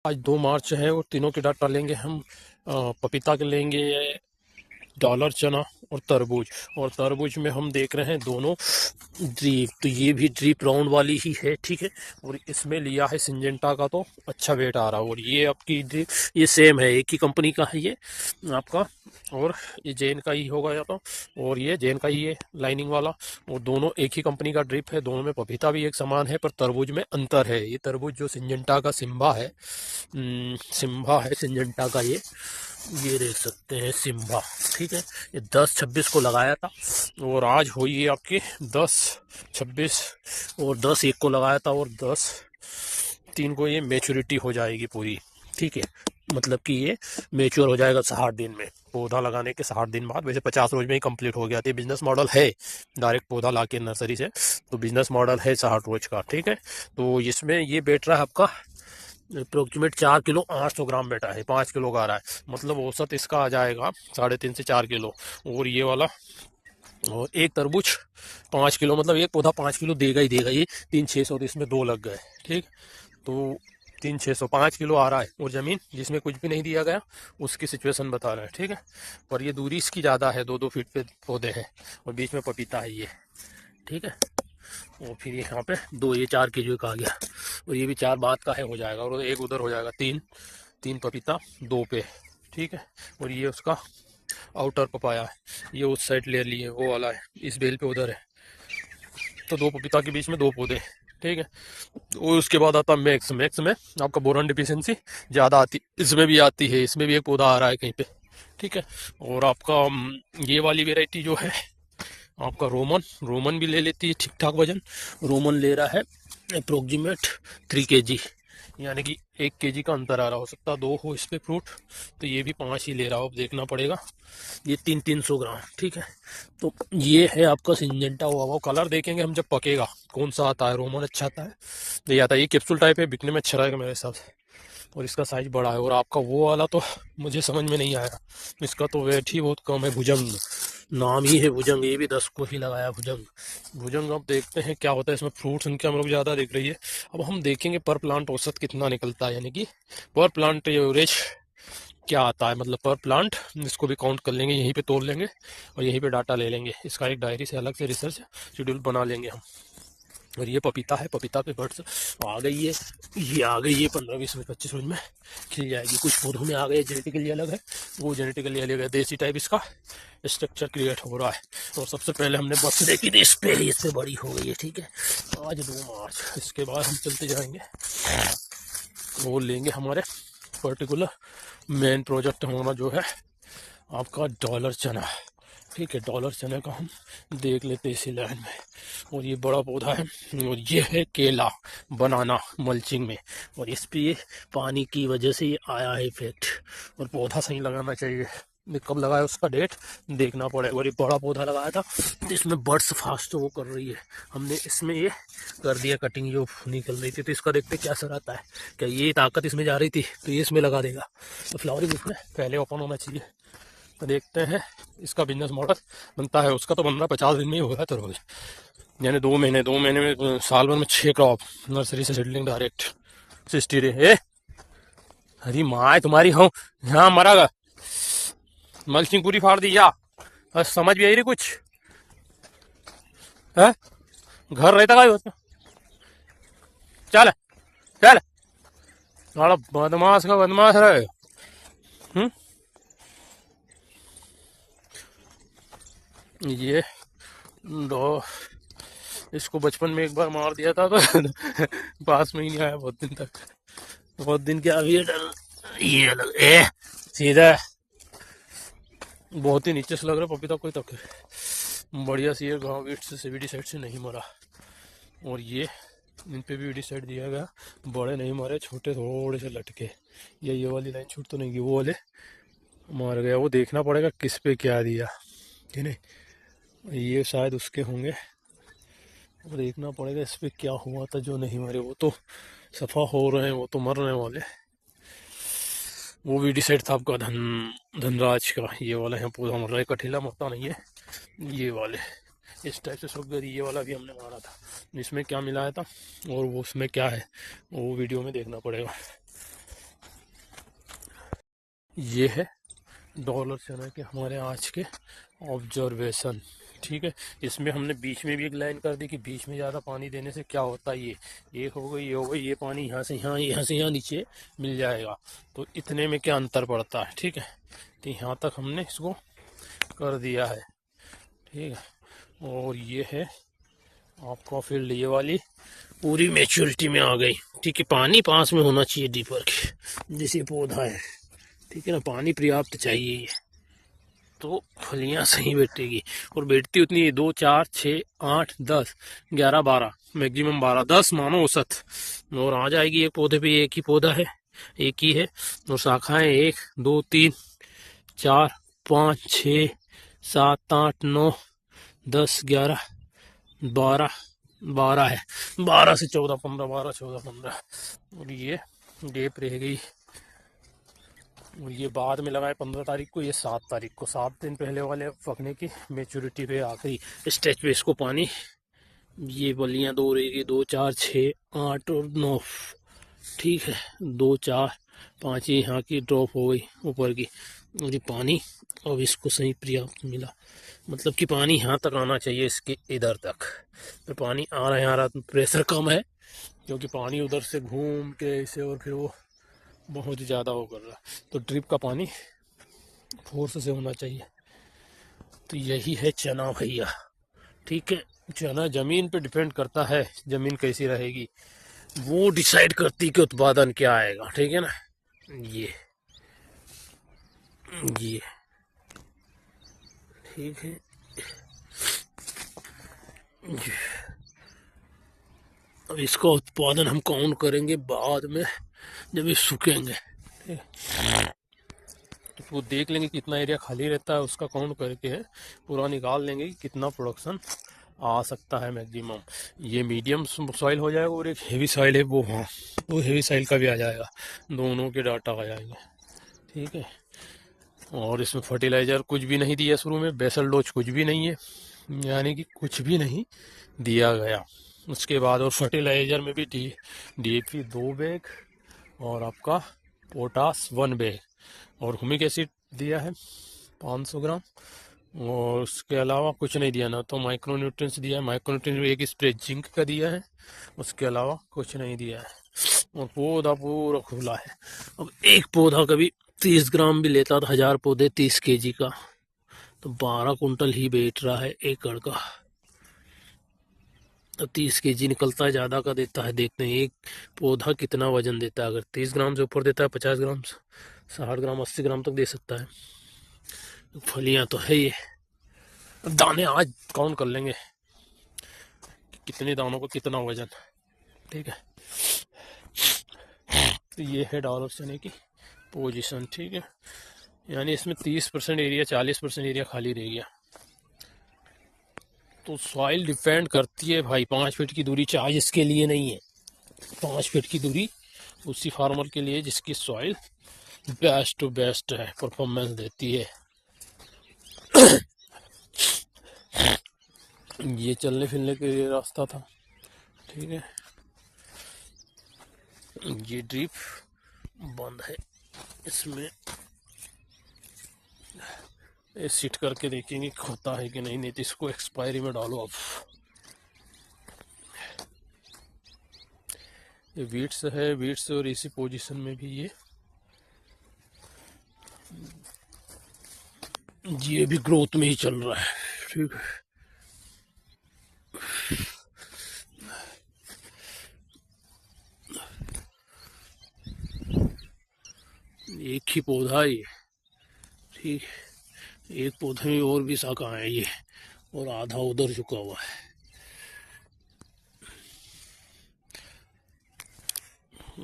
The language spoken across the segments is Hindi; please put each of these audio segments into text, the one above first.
आज 2 मार्च है और तीनों के डाटा लेंगे हम। पपीता के लेंगे, डॉलर चना और तरबूज। और तरबूज में हम देख रहे हैं दोनों ड्रीप, तो ये भी ड्रीप राउंड वाली ही है, ठीक है। और इसमें लिया है सिंजेंटा का, तो अच्छा वेट आ रहा है। और ये आपकी ड्रीप, ये सेम है, एक ही कंपनी का है ये आपका। और ये जैन का ही होगा या तो, और ये जैन का ही है लाइनिंग वाला। और दोनों एक ही कंपनी का ड्रिप है, दोनों में पपीता भी एक समान है, पर तरबूज में अंतर है। ये तरबूज जो सिंजेंटा का सिम्बा है, सिम्बा है सिंजेंटा का ये देख सकते हैं सिम्बा, ठीक है। ये 10-26 को लगाया था और आज हुई है आपकी 10-26, और 10-1 को लगाया था, और 10-3 को ये मैच्योरिटी हो जाएगी पूरी, ठीक है। मतलब कि ये मेच्योर हो जाएगा 60 दिन में, पौधा लगाने के 60 दिन बाद। वैसे 50 रोज में ही कंप्लीट हो गया था। बिजनेस मॉडल है डायरेक्ट पौधा ला के नर्सरी से, तो बिजनेस मॉडल है 60 रोज का, ठीक है। तो इसमें ये बैठ रहा है आपका अप्रोक्सीमेट 4 किलो 800 ग्राम बेटा है, 5 किलो का आ रहा है, मतलब औसत इसका आ जाएगा 3.5 से 4 किलो। और ये वाला, और एक तरबूज 5 किलो, मतलब एक पौधा 5 किलो देगा ही देगा। ये 3-600, तो इसमें 2 लग गए, ठीक। तो 3-600 5 किलो आ रहा है। और ज़मीन जिसमें कुछ भी नहीं दिया गया उसकी सिचुएशन बता रहा है, ठीक है। और ये दूरी इसकी ज़्यादा है, 2-2 फीट पे पौधे हैं, और बीच में पपीता है ये, ठीक है। और फिर यहाँ पे 2, ये 4 केजी का आ गया, और ये भी 4 बाद का है, हो जाएगा। और एक उधर हो जाएगा 3 पपीता 2 पे, ठीक है। और ये उसका आउटर पपाया है, ये उस साइड ले लिए, वो वाला है इस बेल पे उधर है। तो 2 पपीता के बीच में 2 पौधे, ठीक है। और उसके बाद आता है मैक्स। मैक्स में आपका बोरॉन डिफिशियंसी ज़्यादा आती, इसमें भी आती है, इसमें भी एक पौधा आ रहा है कहीं पे, ठीक है। और आपका ये वाली वेराइटी जो है आपका रोमन, रोमन भी ले लेती है ठीक ठाक वजन। रोमन ले रहा है अप्रोक्सीमेट 3 kg, यानी कि 1 kg का अंतर आ रहा, हो सकता है 2 हो इस पे फ्रूट, तो ये भी 5 ही ले रहा हो, अब देखना पड़ेगा। ये 300 ग्राम, ठीक है। तो ये है आपका सिंजेंटा हुआ हुआ। कलर देखेंगे हम जब पकेगा कौन सा आता है। रोमन अच्छा आता है, तो ये आता है, ये कैप्सूल टाइप है, बिकने में अच्छा रहेगा मेरे हिसाब से, और इसका साइज बड़ा है। और आपका वो वाला तो मुझे समझ में नहीं आया, इसका तो वेट ही बहुत कम है। भुजंग नाम ही है भुजंग, ये भी 10 को ही लगाया भुजंग। भुजंग अब देखते हैं क्या होता है इसमें। फ्रूट संख्या हम लोग ज़्यादा दिख रही है। अब हम देखेंगे पर प्लांट औसत कितना निकलता है, यानी कि पर प्लांट एवरेज क्या आता है, मतलब पर प्लांट। इसको भी काउंट कर लेंगे, यहीं पे तोड़ लेंगे और यहीं पे डाटा ले लेंगे। इसका एक डायरी से अलग से रिसर्च शेड्यूल बना लेंगे हम। और ये पपीता है, पपीता पे बर्ड्स आ गई है, ये आ गई है 15-20 रोज 25 रोज में खिल जाएगी। कुछ पौधों में आ गए, जेनेटिकली अलग है, वो जेनेटिकली अलग है, देसी टाइप इसका स्ट्रक्चर क्रिएट हो रहा है। और सबसे पहले हमने बर्थडे की थी इस पे, इससे बड़ी हो गई है, ठीक है। आज 2 मार्च, इसके बाद हम चलते जाएंगे वो लेंगे हमारे पर्टिकुलर मेन प्रोजेक्ट होना जो है आपका डॉलर चना, ठीक है। डॉलर चने का हम देख लेते हैं इसी लाइन में। और ये बड़ा पौधा है, और ये है केला बनाना मल्चिंग में, और इस पे ये पानी की वजह से ये आया है इफेक्ट। और पौधा सही लगाना चाहिए, ये कब लगाया उसका डेट देखना पड़ेगा। और ये बड़ा पौधा लगाया था, तो इसमें बर्ड्स फास्ट वो कर रही है, हमने इसमें ये कर दिया कटिंग जो निकल रही थी। तो इसका देखते क्या असर आता है, क्या ये ताकत इसमें जा रही थी तो ये इसमें लगा देगा। तो फ्लावरिंग इसमें पहले ओपन होना चाहिए। तो देखते हैं इसका बिजनेस मॉडल बनता है। उसका तो 15-50 दिन में ही हो रहा है तरबूज, यानी 2 महीने में साल भर में 6 क्रॉप नर्सरी से सीडलिंग डायरेक्ट 60 रे। ए हरी माँ तुम्हारी हूँ, यहाँ मरा मल्चिंग पूरी फाड़ दी या बस, समझ भी आई रही कुछ है। घर रहता का होता, चल चल, बड़ा बदमाश का बदमाश रहे। ये दो, इसको बचपन में एक बार मार दिया था तो पास में ही नहीं आया बहुत दिन तक। बहुत दिन क्या, अभी ये अलग ए सीधा, बहुत ही नीचे से लग रहा है पपीता कोई तक बढ़िया सी है। गाँव वीट से सीबीडी साइड से नहीं मरा। और ये इन पे भी वीडी साइड दिया गया, बड़े नहीं मारे, छोटे थोड़े से लटके। ये वाली लाइन छूट तो नहीं गई, वो वाले मार गया। वो देखना पड़ेगा किस पे क्या दिया, ठीक है। ये शायद उसके होंगे, वो देखना पड़ेगा इस पे क्या हुआ था जो नहीं मरे। वो तो सफ़ा हो रहे हैं, वो तो मरने वाले। वो भी डिसाइड था आपका धनराज का, ये वाला है पूरा मर रहा है, कठिला मरता नहीं है। ये वाले इस टाइप से सुगर, ये वाला भी हमने मारा था। इसमें क्या मिलाया था और वो उसमें क्या है वो वीडियो में देखना पड़ेगा। ये है डॉलर चना के हमारे आज के ऑब्जर्वेशन। ठीक है, इसमें हमने बीच में भी एक लाइन कर दी कि बीच में ज़्यादा पानी देने से क्या होता है। ये हो गई, ये हो गई, ये पानी यहाँ से यहाँ, यहाँ से यहाँ नीचे मिल जाएगा। तो इतने में क्या अंतर पड़ता है। ठीक है, तो यहाँ तक हमने इसको कर दिया है। ठीक है, और ये है आपका फील्ड, ये वाली पूरी मेच्योरिटी में आ गई। ठीक है, पानी पास में होना चाहिए डीपर के, जैसे पौधा है। ठीक है ना, पानी पर्याप्त चाहिए तो फलियां सही बैठेगी। और बैठती उतनी है 2 4 6 8 10 11 12, मैक्सिमम 12 10 मानो औसत। और आ जाएगी एक पौधे पे, एक ही पौधा है, एक ही है। और शाखाएं 1 2 3 4 5 6 7 8 9 10 11 12 12 है, 12 से 14 15, 12 14 15। और ये डेप रह गई। और ये बाद में लगाए 15 तारीख को, ये 7 तारीख को, 7 दिन पहले वाले पकने की मेच्योरिटी पे आखिरी स्टेज पे इसको पानी। ये बलियां 2 रहेगी, 2 4 6 8 और 9। ठीक है, 2 4 5 ये यहाँ की ड्रॉप हो गई ऊपर की। और ये पानी अब इसको सही पर्याप्त मिला, मतलब कि पानी यहाँ तक आना चाहिए, इसके इधर तक। तो पानी आ रहा है, प्रेशर कम है क्योंकि पानी उधर से घूम के इसे, और फिर वो बहुत ज़्यादा वो कर रहा है। तो ड्रिप का पानी फोर्स से होना चाहिए। तो यही है चना भैया। ठीक है, चना जमीन पे डिपेंड करता है, जमीन कैसी रहेगी वो डिसाइड करती कि उत्पादन क्या आएगा। ठीक है ना, ये ठीक है। अब इसका उत्पादन हम काउंट करेंगे बाद में, जब ये सूखेंगे। तो वो देख लेंगे कितना एरिया खाली रहता है, उसका काउंट करके पूरा निकाल लेंगे कि कितना प्रोडक्शन आ सकता है मैक्सिमम। ये मीडियम सॉइल हो जाएगा, और एक हेवी सॉइल है वो, हाँ वो हेवी सॉइल का भी आ जाएगा, दोनों के डाटा आ जाएंगे। ठीक है, और इसमें फर्टिलाइज़र कुछ भी नहीं दिया शुरू में, बेसल डोज कुछ भी नहीं है, यानी कि कुछ भी नहीं दिया गया। उसके बाद और फर्टिलाइज़र में भी DAP 2 बैग और आपका पोटास 1 बैग, और ह्यूमिक एसिड दिया है 500 ग्राम। और उसके अलावा कुछ नहीं दिया ना, तो माइक्रोन्यूट्रिएंट्स दिया है, माइक्रोन्यूट्रिएंट एक स्प्रे जिंक का दिया है, उसके अलावा कुछ नहीं दिया है। और पौधा पूरा खुला है। अब एक पौधा कभी 30 ग्राम भी लेता, तो 1000 पौधे 30 kg का, तो 12 कुंटल ही बैठ रहा है एकड़ का। तो 30 kg निकलता है, ज़्यादा का देता है। देखते हैं एक पौधा कितना वजन देता है। अगर 30 ग्राम से ऊपर देता है, 50 ग्राम 60 ग्राम 80 ग्राम तक दे सकता है। फलियां तो है ये। दाने आज काउंट कर लेंगे कितने दानों को कितना वजन। ठीक है, तो ये है डॉलर चने की पोजीशन। ठीक है, यानी इसमें 30% एरिया, 40% एरिया खाली रह गया। तो सॉइल डिपेंड करती है भाई, 5 फीट की दूरी चाहिए, इसके लिए नहीं है। 5 फीट की दूरी उसी फार्मर के लिए जिसकी सॉइल बेस्ट टू बेस्ट है, परफॉर्मेंस देती है। ये चलने फिरने के लिए रास्ता था। ठीक है, ये ड्रिप बंद है, इसमें सीट करके देखेंगे होता है कि नहीं, नहीं तो इसको एक्सपायरी में डालो। अब ये वीट्स है, वीट्स और इसी पोजीशन में भी ये भी ग्रोथ में ही चल रहा है। ठीक है, एक ही पौधा है ये। ठीक, एक पौधे में और भी शाखा है ये, और आधा उधर झुका हुआ है।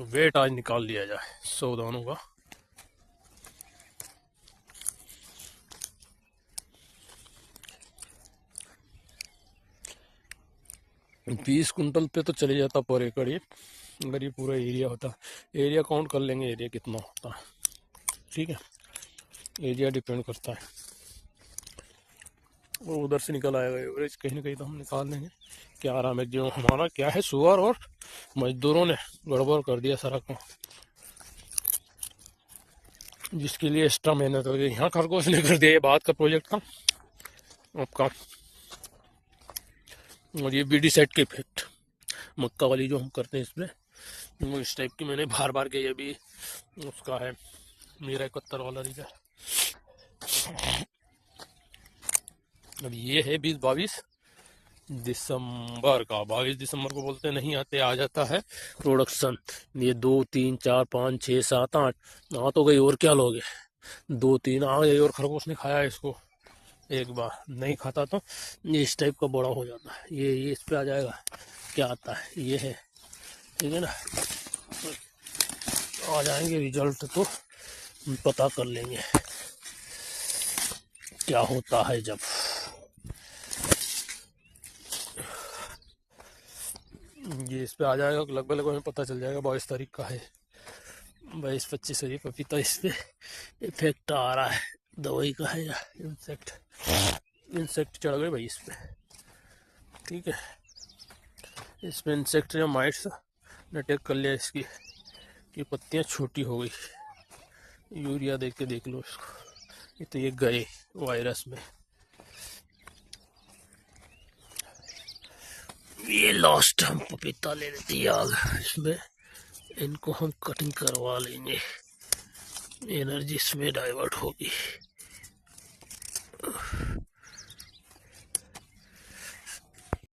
वेट आज निकाल लिया जाए 100 दानों का। बीस कुंटल पे तो चले जाता पर एकड़ ये, अगर ये पूरा एरिया होता। एरिया काउंट कर लेंगे एरिया कितना होता है। ठीक है, एरिया डिपेंड करता है, और उधर से निकल आएगा एवरेज कहीं ना कहीं, तो हम निकाल लेंगे क्या आराम है। जो हमारा क्या है, सुअर और मजदूरों ने गड़बड़ कर दिया सारा काम। जिसके लिए एक्स्ट्रा मेहनत हो गई। यहाँ खरगोश ने कर दिया, ये बात का प्रोजेक्ट था आपका। और ये बीडी सेट के इफेक्ट मक्का वाली जो हम करते हैं इसमें, वो इस टाइप की मैंने बार बार के, ये भी उसका है मेरा 71 वाला रीजर। अब ये है 20-22 दिसंबर का, 22 दिसंबर को बोलते नहीं आते, आ जाता है प्रोडक्शन। ये 2 3 4 5 6 7 8 आ तो गई, और क्या लोगे, 2 3 आ गई। और खरगोश ने खाया इसको एक बार, नहीं खाता तो ये इस टाइप का बड़ा हो जाता है। ये इस पे आ जाएगा, क्या आता है ये है, ठीक है ना। आ जाएंगे रिजल्ट तो पता कर लेंगे क्या होता है जब। ये इस पे आ जाएगा लगभग हमें पता चल जाएगा। 22 तारीख का है, 22-25 ये पपीता इस पे इफेक्ट आ रहा है। दवाई का है या इंसेक्ट चढ़ गए भाई इस पे, ठीक है। इस पे इंसेक्ट या माइट्स ने अटैक कर लिया, इसकी ये पत्तियां छोटी हो गई। यूरिया देख के देख लो इसको, ये तो ये गए वायरस में। ये लास्ट हम पपीता ले लेते हैं आग, इसमें इनको हम कटिंग करवा लेंगे, एनर्जी इसमें डाइवर्ट होगी।